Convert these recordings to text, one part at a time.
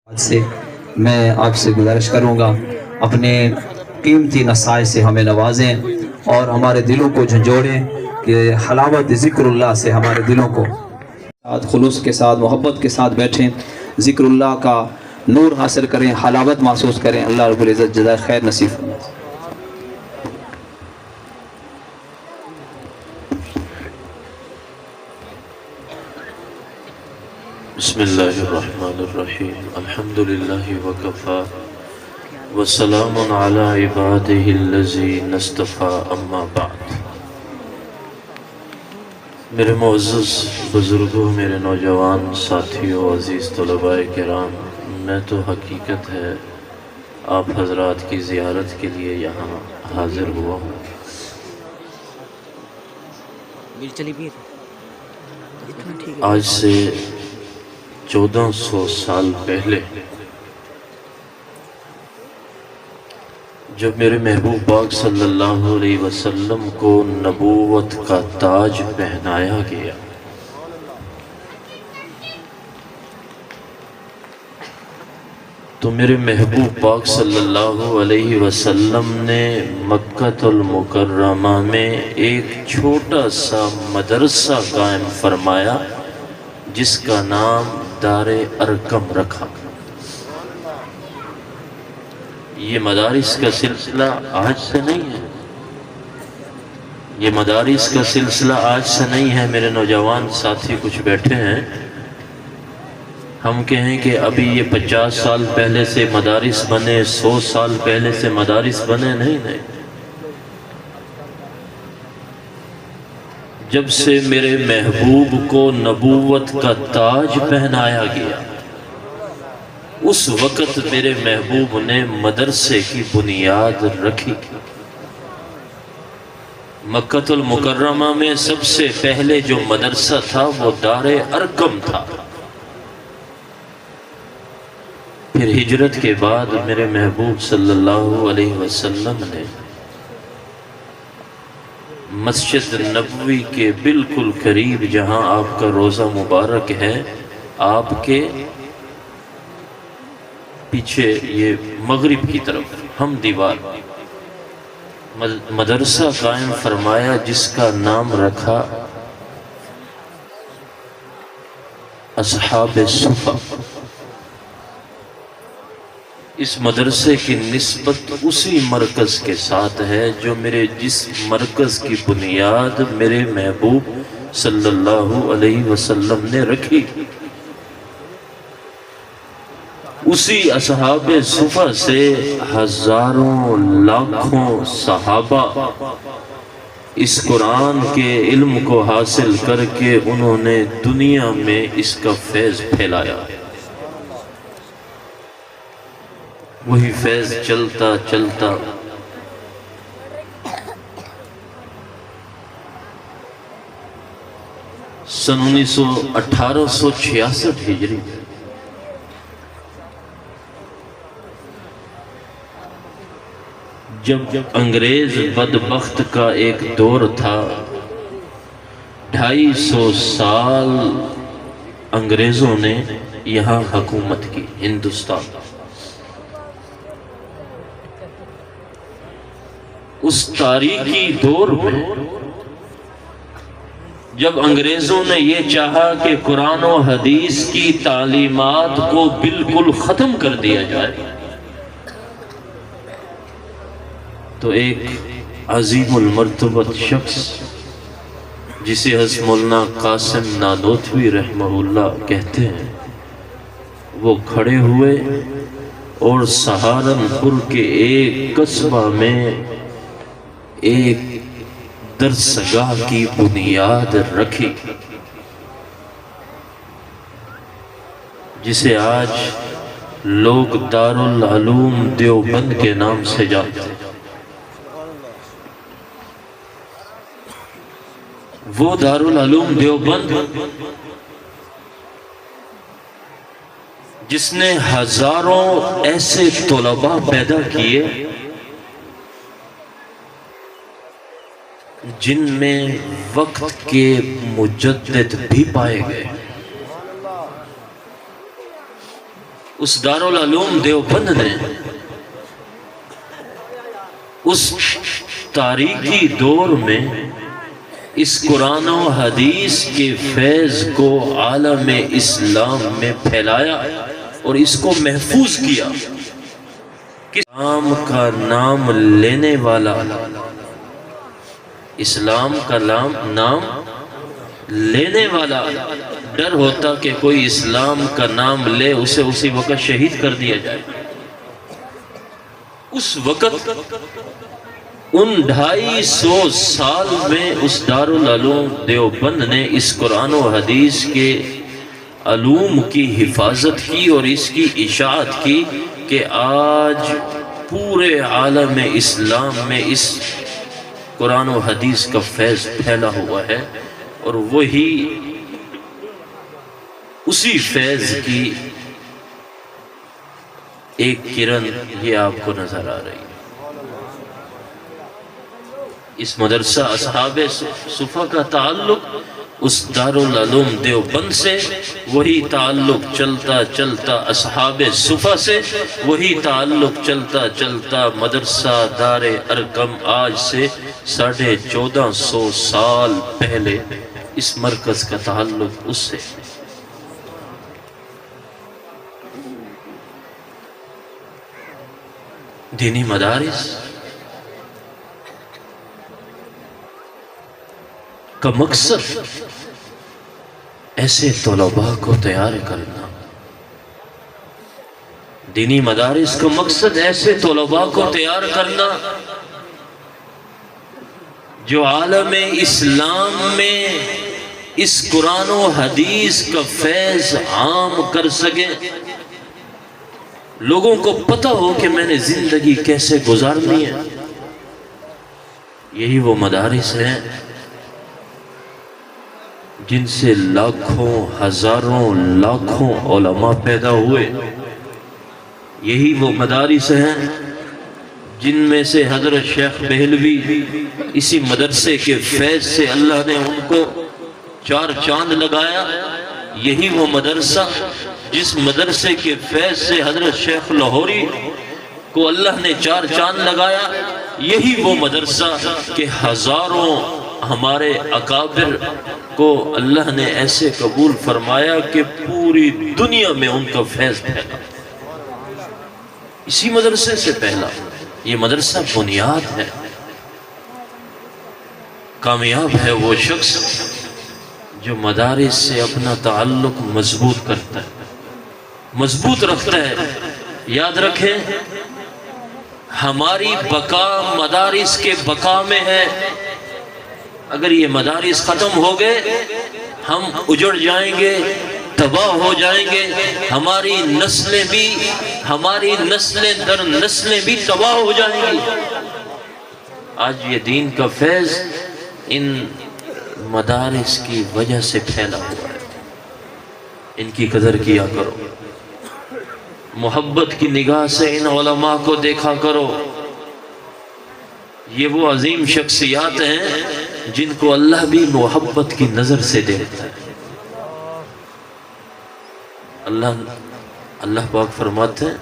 آج سے میں آپ سے گزارش کروں گا اپنے قیمتی نصائح سے ہمیں نوازیں اور ہمارے دلوں کو جھنجھوڑیں کہ حلاوت ذکر اللہ سے ہمارے دلوں کو خلوص کے ساتھ محبت کے ساتھ بیٹھیں، ذکر اللہ کا نور حاصل کریں، حلاوت محسوس کریں۔ اللہ رب العزت جزائے خیر نصیب فرمائے۔ بسم اللہ الرحمن الرحیم الحمدللہ وکفا وسلام علی عبادہ الذین اصطفی اما بعد۔ میرے معزز بزرگوں، میرے نوجوان ساتھیوں، عزیز طلباء کرام، میں تو حقیقت ہے آپ حضرات کی زیارت کے لیے یہاں حاضر ہوا ہوں۔ آج سے 1400 سال پہلے جب میرے محبوب پاک صلی اللہ علیہ وسلم کو نبوت کا تاج پہنایا گیا، تو میرے محبوب پاک صلی اللہ علیہ وسلم نے مکہ المکرمہ میں ایک چھوٹا سا مدرسہ قائم فرمایا جس کا نام دار ارقم رکھا۔ یہ مدارس کا سلسلہ آج سے نہیں ہے، یہ مدارس کا سلسلہ آج سے نہیں ہے۔ میرے نوجوان ساتھی کچھ بیٹھے ہیں، ہم کہیں کہ ابھی یہ 50 سال پہلے سے مدارس بنے، 100 سال پہلے سے مدارس بنے، نہیں۔ جب سے میرے محبوب کو نبوت کا تاج پہنایا گیا، اس وقت میرے محبوب نے مدرسے کی بنیاد رکھی۔ مکہ المکرمہ میں سب سے پہلے جو مدرسہ تھا وہ دار ارقم تھا۔ پھر ہجرت کے بعد میرے محبوب صلی اللہ علیہ وسلم نے مسجد نبوی کے بالکل قریب، جہاں آپ کا روضہ مبارک ہے، آپ کے پیچھے یہ مغرب کی طرف ہم دیوار مدرسہ قائم فرمایا جس کا نام رکھا اصحاب صفا۔ اس مدرسے کی نسبت اسی مرکز کے ساتھ ہے جو جس مرکز کی بنیاد میرے محبوب صلی اللہ علیہ وسلم نے رکھی۔ اسی اصحاب صفا سے ہزاروں لاکھوں صحابہ اس قرآن کے علم کو حاصل کر کے انہوں نے دنیا میں اس کا فیض پھیلایا۔ وہی فیض چلتا چلتا سن 1866 ہجری جب انگریز بدبخت کا ایک دور تھا، 250 سال انگریزوں نے یہاں حکومت کی، ہندوستان۔ اس تاریخی دور میں جب انگریزوں نے یہ چاہا کہ قرآن و حدیث کی تعلیمات کو بالکل ختم کر دیا جائے، تو ایک عظیم المرتبت شخص جسے حضرت مولانا قاسم نانوتوی رحمہ اللہ کہتے ہیں، وہ کھڑے ہوئے اور سہارنپور کے ایک قصبہ میں ایک درسگاہ کی بنیاد رکھی، جسے آج لوگ دارالعلوم دیوبند کے نام سے جانتے ہیں۔ وہ دارالعلوم دیوبند جس نے ہزاروں ایسے طلباء پیدا کیے جن میں وقت کے مجدد بھی پائے گئے۔ اس دارالعلوم دیوبند نے اس تاریخی دور میں اس قرآن و حدیث کے فیض کو عالم اسلام میں پھیلایا اور اس کو محفوظ کیا۔ اسلام کا نام لینے والا، اسلام کا نام لینے والا ڈر ہوتا کہ کوئی اسلام کا نام لے اسے اسی وقت شہید کر دیا جائے۔ اس وقت ان 250 سال میں اس دارالعلوم دیوبند نے اس قرآن و حدیث کے علوم کی حفاظت کی اور اس کی اشاعت کی کہ آج پورے عالم اسلام میں اس قرآن و حدیث کا فیض پھیلا ہوا ہے، اور وہی اسی فیض کی ایک کرن یہ آپ کو نظر آ رہی ہے۔ اس مدرسہ اصحاب صفا کا تعلق اس دارالعلوم دیوبند سے، وہی تعلق چلتا چلتا اصحاب صفا سے، وہی تعلق چلتا چلتا مدرسہ دار ارقم آج سے 1450 سال پہلے اس مرکز کا تعلق اس سے۔ دینی مدارس کا مقصد ایسے طلباء کو تیار کرنا، دینی مدارس کا مقصد ایسے طلباء کو تیار کرنا جو عالم اسلام میں اس قرآن و حدیث کا فیض عام کر سکے، لوگوں کو پتہ ہو کہ میں نے زندگی کیسے گزارنی ہے۔ یہی وہ مدارس ہیں جن سے لاکھوں ہزاروں لاکھوں علماء پیدا ہوئے۔ یہی وہ مدارس ہیں جن میں سے حضرت شیخ بہلوی اسی مدرسے کے فیض سے اللہ نے ان کو 4 چاند لگایا۔ یہی وہ مدرسہ جس مدرسے کے فیض سے حضرت شیخ لاہوری کو اللہ نے 4 چاند لگایا۔ یہی وہ مدرسہ کہ ہزاروں ہمارے اکابر کو اللہ نے ایسے قبول فرمایا کہ پوری دنیا میں ان کا فیض پھیلا، اسی مدرسے سے پہلا۔ یہ مدرسہ بنیاد ہے۔ کامیاب ہے وہ شخص جو مدارس سے اپنا تعلق مضبوط کرتا ہے، مضبوط رکھتا ہے۔ یاد رکھیں، ہماری بقا مدارس کے بقا میں ہے۔ اگر یہ مدارس ختم ہو گئے ہم اجڑ جائیں گے، تباہ ہو جائیں گے، ہماری نسلیں در نسلیں بھی تباہ ہو جائیں گی۔ آج یہ دین کا فیض ان مدارس کی وجہ سے پھیلا ہوا ہے۔ ان کی قدر کیا کرو، محبت کی نگاہ سے ان علماء کو دیکھا کرو۔ یہ وہ عظیم شخصیات ہیں جن کو اللہ بھی محبت کی نظر سے دیکھتا ہے۔ اللہ پاک فرماتے ہیں،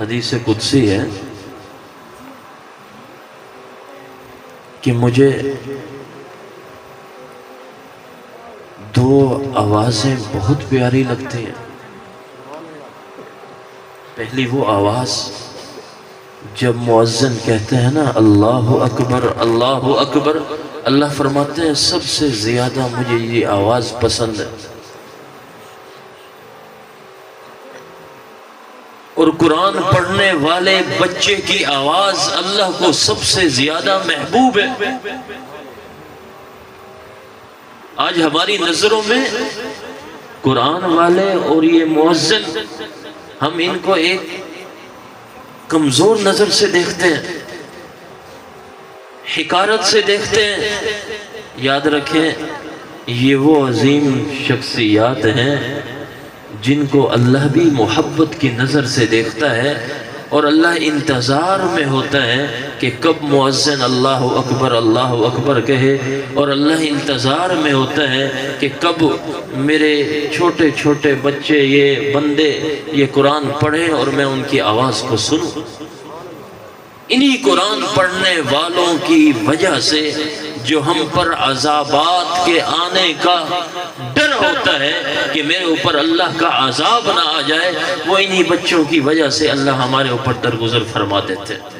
حدیث قدسی ہے کہ مجھے 2 آوازیں بہت پیاری لگتی ہیں۔ پہلی وہ آواز جب مؤذن کہتے ہیں نا اللہ اکبر اللہ اکبر، اللہ فرماتے ہیں سب سے زیادہ مجھے یہ آواز پسند ہے۔ اور قرآن پڑھنے والے بچے کی آواز اللہ کو سب سے زیادہ محبوب ہے۔ آج ہماری نظروں میں قرآن والے اور یہ مؤذن، ہم ان کو ایک کمزور نظر سے دیکھتے ہیں، حقارت سے دیکھتے ہیں۔ یاد رکھیں، یہ وہ عظیم شخصیات ہیں جن کو اللہ بھی محبت کی نظر سے دیکھتا ہے۔ اور اللہ انتظار میں ہوتا ہے کہ کب مؤذن اللہ اکبر کہے، اور اللہ انتظار میں ہوتا ہے کہ کب میرے چھوٹے چھوٹے بچے یہ بندے یہ قرآن پڑھیں اور میں ان کی آواز کو سنوں۔ انہی قرآن پڑھنے والوں کی وجہ سے جو ہم پر عذابات کے آنے کا ڈر ہوتا ہے کہ میرے اوپر اللہ کا عذاب نہ آ جائے، وہ انہی بچوں کی وجہ سے اللہ ہمارے اوپر درگزر فرما دیتے ہیں۔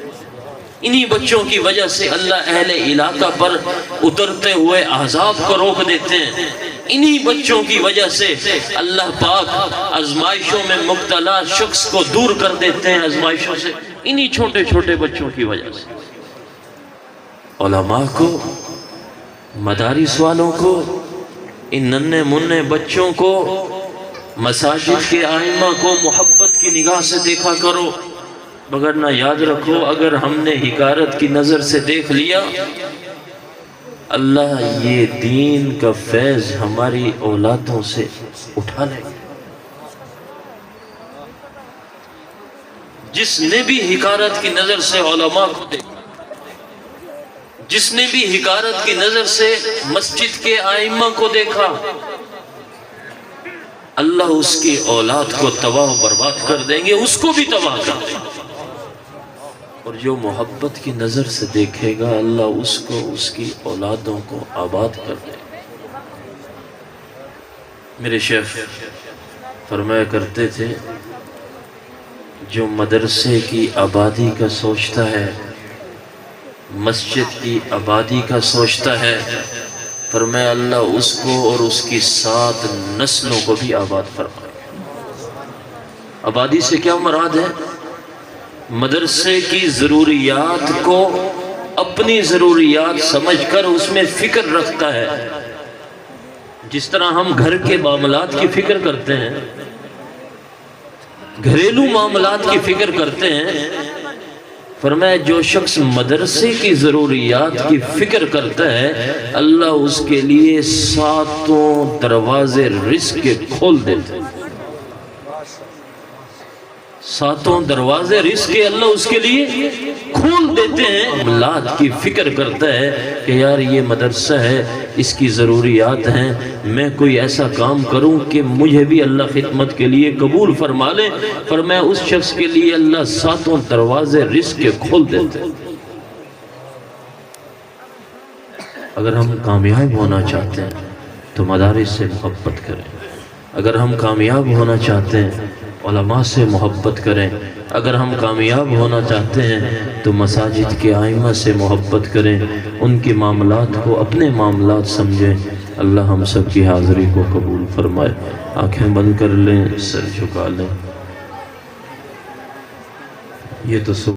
انہی بچوں کی وجہ سے اللہ اہل علاقہ پر اترتے ہوئے عذاب کو روک دیتے ہیں۔ انہی بچوں کی وجہ سے اللہ پاک آزمائشوں میں مبتلا شخص کو دور کر دیتے ہیں آزمائشوں سے، انہی چھوٹے چھوٹے بچوں کی وجہ سے۔ علماء کو، مدارس والوں کو، ان ننھے منھے بچوں کو، مساجد کے ائمہ کو محبت کی نگاہ سے دیکھا کرو، مگر نہ یاد رکھو اگر ہم نے حقارت کی نظر سے دیکھ لیا، اللہ یہ دین کا فیض ہماری اولادوں سے اٹھا لے۔ جس نے بھی حقارت کی نظر سے علماء کو دیکھا، جس نے بھی حقارت کی نظر سے مسجد کے ائمہ کو دیکھا، اللہ اس کی اولاد کو تباہ و برباد کر دیں گے، اس کو بھی تباہ کر دیں گے۔ اور جو محبت کی نظر سے دیکھے گا اللہ اس کو، اس کی اولادوں کو آباد کر دے گا۔ میرے شیخ فرمایا کرتے تھے جو مدرسے کی آبادی کا سوچتا ہے، مسجد کی آبادی کا سوچتا ہے، فرمایا اللہ اس کو اور اس کی 7 نسلوں کو بھی آباد فرمائے۔ آبادی سے کیا مراد ہے؟ مدرسے کی ضروریات کو اپنی ضروریات سمجھ کر اس میں فکر رکھتا ہے، جس طرح ہم گھر کے معاملات کی فکر کرتے ہیں، گھریلو معاملات کی فکر کرتے ہیں، فرمایا جو شخص مدرسے کی ضروریات کی فکر کرتا ہے اللہ اس کے لیے 7 دروازے رزق کے کھول دیتے ہیں۔ 7 دروازے رزق کے اللہ اس کے لیے کھول دیتے ہیں۔ معاملات کی فکر کرتا ہے کہ یار یہ مدرسہ ہے، اس کی ضروریات ہیں، میں کوئی ایسا کام کروں کہ مجھے بھی اللہ خدمت کے لیے قبول فرما لے، پر میں اس شخص کے لیے اللہ 7 دروازے رزق کے کھول دیتے ہیں۔ اگر ہم کامیاب ہونا چاہتے ہیں تو مدارس سے محبت کریں، اگر ہم کامیاب ہونا چاہتے ہیں علماء سے محبت کریں، اگر ہم کامیاب ہونا چاہتے ہیں تو مساجد کے ائمہ سے محبت کریں، ان کے معاملات کو اپنے معاملات سمجھیں۔ اللہ ہم سب کی حاضری کو قبول فرمائے۔ آنکھیں بند کر لیں، سر جھکا لیں۔ یہ تو